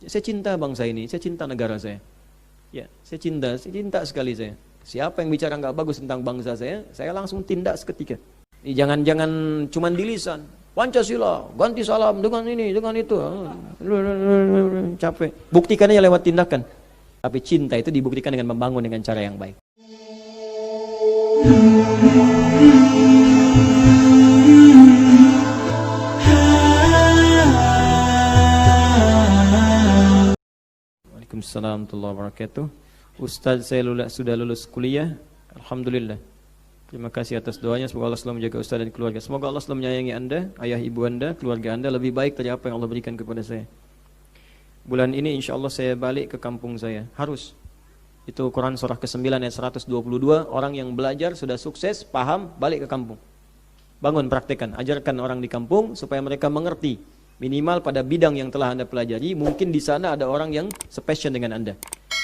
Saya cinta bangsa ini, saya cinta negara saya. Ya, saya cinta sekali saya. Siapa yang bicara nggak bagus tentang bangsa saya langsung tindak seketika. Jangan cuman di lisan. Pancasila, ganti salam dengan ini, dengan itu. Capek. Buktikannya lewat tindakan. Tapi cinta itu dibuktikan dengan membangun dengan cara yang baik. Waalaikumsalam warahmatullahi wabarakatuh. Ustaz, saya sudah lulus kuliah. Alhamdulillah. Terima kasih atas doanya. Semoga Allah selalu menjaga Ustaz dan keluarga. Semoga Allah selalu menyayangi Anda, ayah ibu Anda, keluarga Anda lebih baik dari apa yang Allah berikan kepada saya. Bulan ini insya Allah saya balik ke kampung saya. Harus. Itu Quran surah ke-9 ayat 122. Orang yang belajar sudah sukses, paham, balik ke kampung. Bangun, praktekkan, ajarkan orang di kampung supaya mereka mengerti. Minimal pada bidang yang telah Anda pelajari, mungkin di sana ada orang yang sepassion dengan Anda.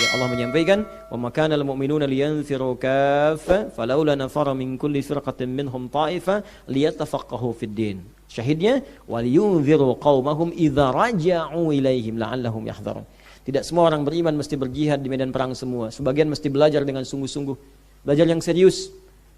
Ya, Allah menyampaikan, "Wa ma kana al-mu'minuna liyanfiru kaffa, falawla nafara min kulli firqatin minhum ta'ifah liyatafaqahu fid din." Syahidnya, "Waliyunziru qaumahum idza raja'u ilaihim la'allahum yahdharun." Tidak semua orang beriman mesti berjihad di medan perang semua. Sebagian mesti belajar dengan sungguh-sungguh. Belajar yang serius,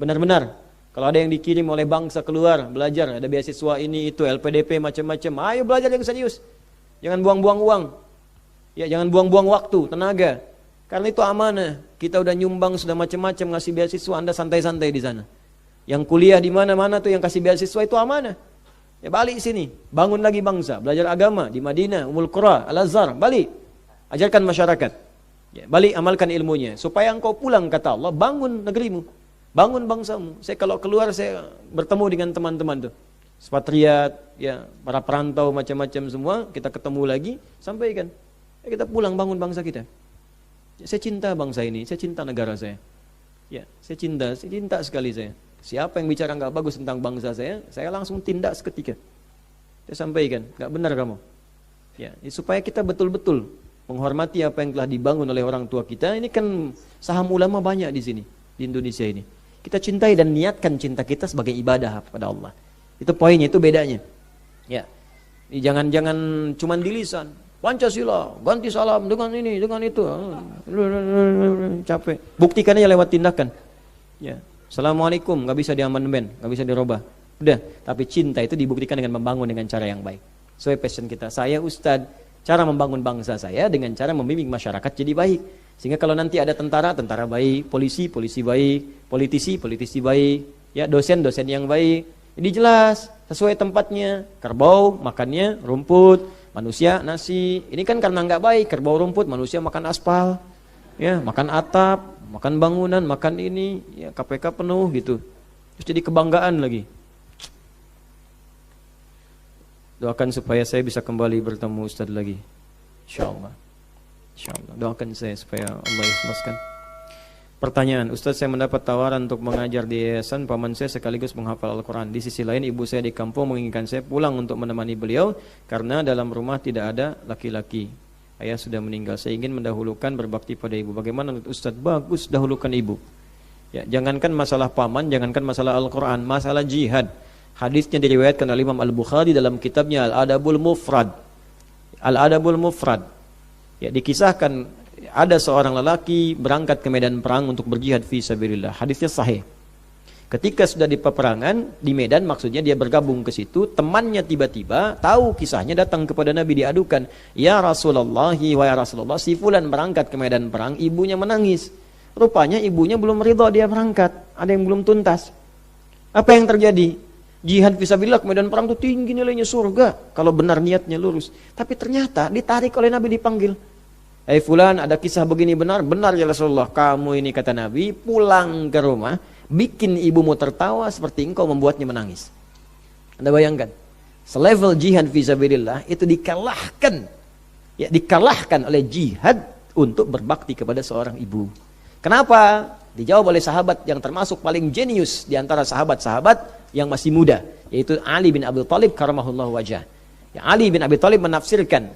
benar-benar. Kalau ada yang dikirim oleh bangsa keluar, belajar, ada beasiswa ini, itu, LPDP, macam-macam. Ayo belajar yang serius. Jangan buang-buang uang. Ya, jangan buang-buang waktu, tenaga. Karena itu amanah. Kita udah nyumbang, sudah macam-macam ngasih beasiswa, Anda santai-santai di sana. Yang kuliah di mana-mana tuh yang kasih beasiswa itu amanah. Ya balik sini, bangun lagi bangsa, belajar agama di Madinah, Ummul Qura, Al-Azhar, balik. Ajarkan masyarakat. Ya, balik amalkan ilmunya supaya engkau pulang, kata Allah, bangun negerimu. Bangun bangsamu. Saya kalau keluar saya bertemu dengan teman-teman tuh. Sepatriat, ya, para perantau macam-macam semua, kita ketemu lagi, sampaikan. Ya, kita pulang bangun bangsa kita. Ya, saya cinta bangsa ini, saya cinta negara saya. Ya, saya cinta sekali saya. Siapa yang bicara nggak bagus tentang bangsa saya langsung tindak seketika. Saya sampaikan, nggak benar kamu. Ya, supaya kita betul-betul menghormati apa yang telah dibangun oleh orang tua kita. Ini kan saham ulama banyak di sini, di Indonesia ini. Kita cintai dan niatkan cinta kita sebagai ibadah kepada Allah. Itu poinnya, itu bedanya. Ya, jangan cuman di lisan. Pancasila, ganti salam dengan ini, dengan itu. Capek. Buktikannya lewat tindakan. Ya, Assalamualaikum, nggak bisa diamandemen, nggak bisa dirubah. Udah, tapi cinta itu dibuktikan dengan membangun dengan cara yang baik. Sesuai passion kita. Saya Ustadz, cara membangun bangsa saya dengan cara membimbing masyarakat jadi baik. Sehingga kalau nanti ada tentara baik, polisi baik, politisi baik, ya dosen yang baik. Jadi jelas, sesuai tempatnya. Kerbau makannya rumput, manusia nasi. Ini kan karena nggak baik, kerbau rumput, manusia makan aspal, ya makan atap, makan bangunan, makan ini, ya KPK penuh gitu. Terus jadi kebanggaan lagi. Doakan supaya saya bisa kembali bertemu Ustadz lagi, insyaallah. Insyaallah. Doakan saya supaya Allah ikhlaskan. Pertanyaan, Ustadz, saya mendapat tawaran untuk mengajar di yayasan, paman saya sekaligus menghafal Al-Quran. Di sisi lain, ibu saya di kampung menginginkan saya pulang untuk menemani beliau karena dalam rumah tidak ada laki-laki. Ayah sudah meninggal. Saya ingin mendahulukan berbakti pada ibu. Bagaimana menurut Ustadz? Bagus, dahulukan ibu. Ya, jangankan masalah paman, jangankan masalah Al-Quran, masalah jihad. Hadisnya diriwayatkan oleh Imam Al-Bukhari dalam kitabnya Al-Adabul Mufrad. Al-Adabul Mufrad. Ya, dikisahkan ada seorang lelaki berangkat ke medan perang untuk berjihad fi sabilillah. Hadisnya sahih. Ketika sudah di peperangan di medan, maksudnya dia bergabung ke situ, temannya tiba-tiba tahu kisahnya, datang kepada Nabi diadukan, "Ya Rasulullah, wahai Rasulullah, si fulan berangkat ke medan perang, ibunya menangis. Rupanya ibunya belum ridha dia berangkat, ada yang belum tuntas." Apa yang terjadi? Jihad fisabilillah ke medan perang itu tinggi nilainya surga kalau benar niatnya lurus. Tapi ternyata ditarik oleh Nabi, dipanggil. "Hai fulan, ada kisah begini benar?" "Benar ya Rasulullah." "Kamu ini," kata Nabi, "pulang ke rumah, bikin ibumu tertawa seperti engkau membuatnya menangis." Anda bayangkan, selevel jihad fisabilillah itu dikalahkan. Ya, dikalahkan oleh jihad untuk berbakti kepada seorang ibu. Kenapa? Dijawab oleh sahabat yang termasuk paling jenius di antara sahabat-sahabat yang masih muda, yaitu Ali bin Abi Thalib karamahullahu wajah. Ya, Ali bin Abi Thalib menafsirkan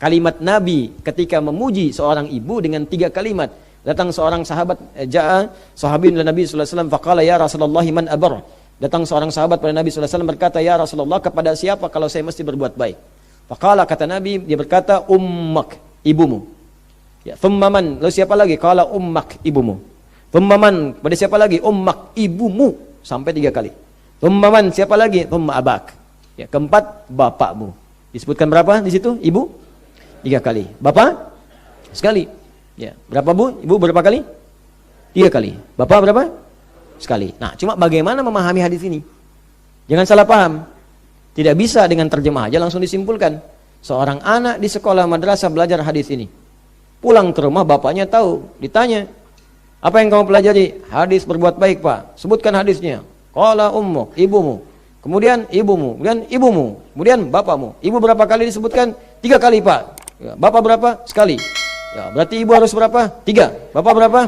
kalimat Nabi ketika memuji seorang ibu dengan 3 kalimat. Datang seorang sahabat, ja'a sahabin Nabi sallallahu alaihi wasallam faqala ya Rasulullah man abar. Datang seorang sahabat pada Nabi sallallahu alaihi wasallam berkata, "Ya Rasulullah, kepada siapa kalau saya mesti berbuat baik?" Faqala, kata Nabi, dia berkata, ummak, ibumu. Ya, thumma man, lalu siapa lagi? Qala ummak, ibumu. Thumma man, pada siapa lagi? Ummak, ibumu, sampai 3 kali. Thumma man, siapa lagi? Thumma abak. Ya, keempat, bapakmu. Disebutkan berapa di situ? Ibu 3 kali. Bapak sekali. Ya, berapa Bu? Ibu berapa kali? 3 kali. Bapak berapa? Sekali. Nah, cuma bagaimana memahami hadis ini? Jangan salah paham. Tidak bisa dengan terjemah aja langsung disimpulkan. Seorang anak di sekolah madrasah belajar hadis ini. Pulang ke rumah bapaknya tahu, ditanya, apa yang kamu pelajari? Hadis berbuat baik, Pak. Sebutkan hadisnya. Qala ummuk, ibumu. Kemudian ibumu, kemudian ibumu, kemudian bapakmu. Ibu berapa kali disebutkan? 3 kali, Pak. Ya, bapak berapa? Sekali. Ya, berarti ibu harus berapa? 3. Bapak berapa?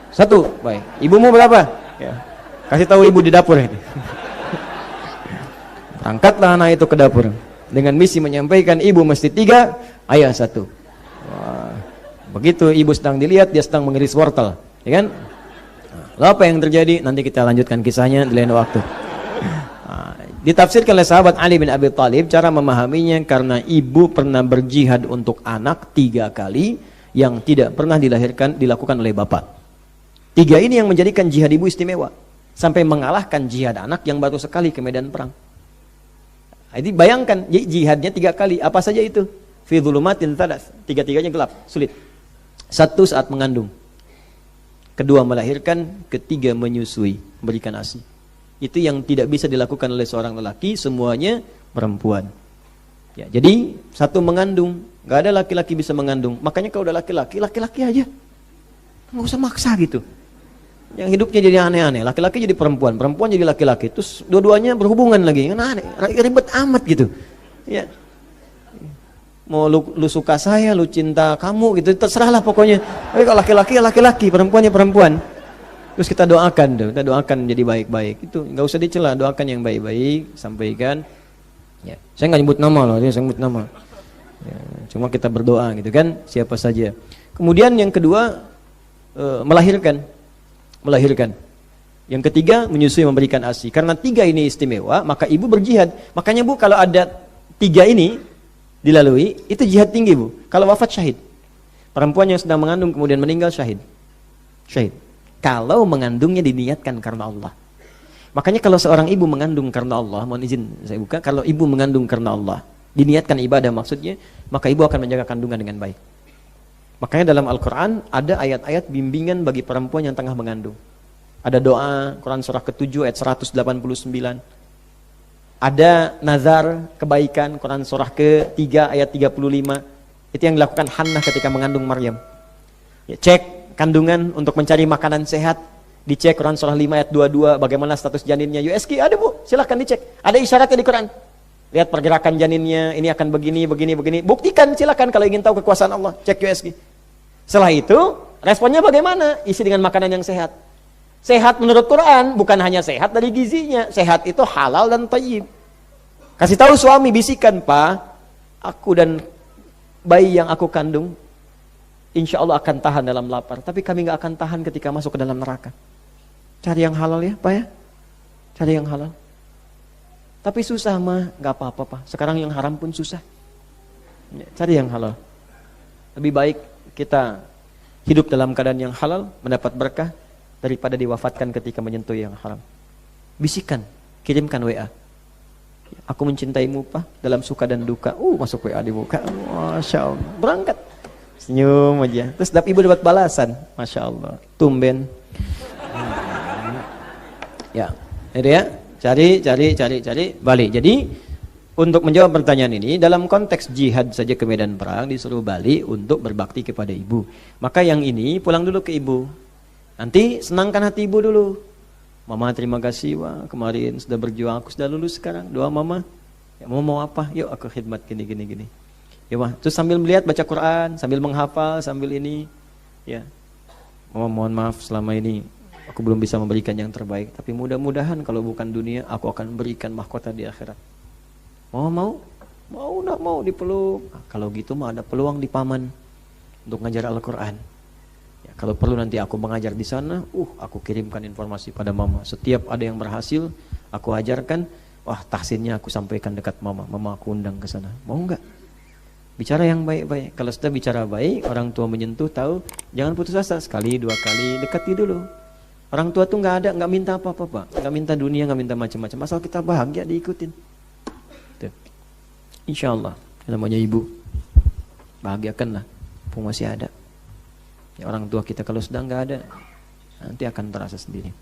1. Baik. Ibumu berapa? Ya. Kasih tahu ibu di dapur ini. Angkatlah anak itu ke dapur dengan misi menyampaikan ibu mesti 3, ayah 1. Wah. Begitu ibu sedang dilihat, dia sedang mengiris wortel, ya kan? Lalu apa yang terjadi? Nanti kita lanjutkan kisahnya di lain waktu. Ditafsirkan oleh sahabat Ali bin Abi Thalib cara memahaminya karena ibu pernah berjihad untuk anak 3 kali yang tidak pernah dilakukan oleh bapak. 3 ini yang menjadikan jihad ibu istimewa sampai mengalahkan jihad anak yang baru sekali ke medan perang. Jadi bayangkan jihadnya 3 kali, apa saja itu? Fi dhulumatin thalath, 3-3-nya gelap, sulit. 1 saat mengandung, 2 melahirkan, 3 menyusui, memberikan ASI. Itu yang tidak bisa dilakukan oleh seorang lelaki, semuanya perempuan. Ya, jadi 1 mengandung, nggak ada laki-laki bisa mengandung. Makanya kalau udah laki-laki, laki-laki aja, nggak usah maksa gitu. Yang hidupnya jadi aneh-aneh, laki-laki jadi perempuan, perempuan jadi laki-laki, terus dua-duanya berhubungan lagi, kan aneh, ribet amat gitu. Ya, mau lu suka saya, lu cinta kamu gitu, terserahlah pokoknya. Tapi kalau laki-laki ya laki-laki, perempuan ya perempuan. Terus kita doakan jadi baik-baik. Itu nggak usah dicela, doakan yang baik-baik, sampaikan. Ya, saya nggak nyebut nama loh, dia nyebut nama. Ya, cuma kita berdoa gitu kan, siapa saja. Kemudian yang kedua melahirkan. Yang ketiga menyusui, memberikan ASI. Karena 3 ini istimewa, maka ibu berjihad. Makanya Bu, kalau ada 3 ini dilalui, itu jihad tinggi Bu. Kalau wafat syahid. Perempuan yang sedang mengandung kemudian meninggal syahid. Kalau mengandungnya diniatkan karena Allah. Makanya kalau seorang ibu mengandung karena Allah, mohon izin saya buka, kalau ibu mengandung karena Allah, diniatkan ibadah maksudnya, maka ibu akan menjaga kandungan dengan baik. Makanya dalam Al-Quran ada ayat-ayat bimbingan bagi perempuan yang tengah mengandung. Ada doa, Quran surah ke-7 ayat 189. Ada nazar kebaikan, Quran surah ke-3 ayat 35. Itu yang dilakukan Hannah ketika mengandung Maryam. Ya, cek kandungan untuk mencari makanan sehat, dicek Quran surah 5 ayat 22 bagaimana status janinnya. USG ada Bu, silahkan dicek, ada isyaratnya di Quran. Lihat pergerakan janinnya, ini akan begini. Buktikan, silahkan kalau ingin tahu kekuasaan Allah, cek USG. Setelah itu responnya bagaimana? Isi dengan makanan yang sehat. Sehat menurut Quran bukan hanya sehat dari gizinya, sehat itu halal dan thayyib. Kasih tahu suami, bisikan, Pak, aku dan bayi yang aku kandung insya Allah akan tahan dalam lapar, tapi kami gak akan tahan ketika masuk ke dalam neraka. Cari yang halal ya Pak ya, cari yang halal. Tapi susah mah, gak apa-apa Pak, sekarang yang haram pun susah. Cari yang halal. Lebih baik kita hidup dalam keadaan yang halal, mendapat berkah, daripada diwafatkan ketika menyentuh yang haram. Bisikan, kirimkan WA. Aku mencintaimu Pak, dalam suka dan duka. Masuk WA di muka, Masya Allah, berangkat. Senyum aja. Terus ibu dapat balasan. Masya Allah. Tumben. Ya. Itu ya. Cari. Balik. Jadi untuk menjawab pertanyaan ini, dalam konteks jihad saja ke medan perang disuruh balik untuk berbakti kepada ibu. Maka yang ini pulang dulu ke ibu. Nanti senangkan hati ibu dulu. Mama terima kasih wah kemarin sudah berjuang, aku sudah lulus sekarang. Doa mama. Ya, mama mau apa? Yuk aku khidmat gini. Ya mah, terus sambil melihat baca Quran, sambil menghafal, sambil ini, ya. Mama mohon maaf selama ini aku belum bisa memberikan yang terbaik, tapi mudah-mudahan kalau bukan dunia, aku akan berikan mahkota di akhirat. Mama mau dipeluk. Kalau gitu mah ada peluang di paman untuk ngajar Al-Quran. Ya, kalau perlu nanti aku mengajar di sana, aku kirimkan informasi pada mama. Setiap ada yang berhasil, aku ajarkan. Wah tahsinnya aku sampaikan dekat mama aku undang ke sana. Mau nggak? Bicara yang baik-baik. Kalau sudah bicara baik, orang tua menyentuh, tahu, jangan putus asa. Sekali, 2 kali, dekati dulu. Orang tua tuh nggak minta apa-apa, Pak. Nggak minta dunia, nggak minta macam-macam. Asal kita bahagia, diikutin. Tuh. Insya Allah, namanya ibu, bahagiakanlah, pun masih ada. Ya, orang tua kita kalau sudah nggak ada, nanti akan terasa sendiri.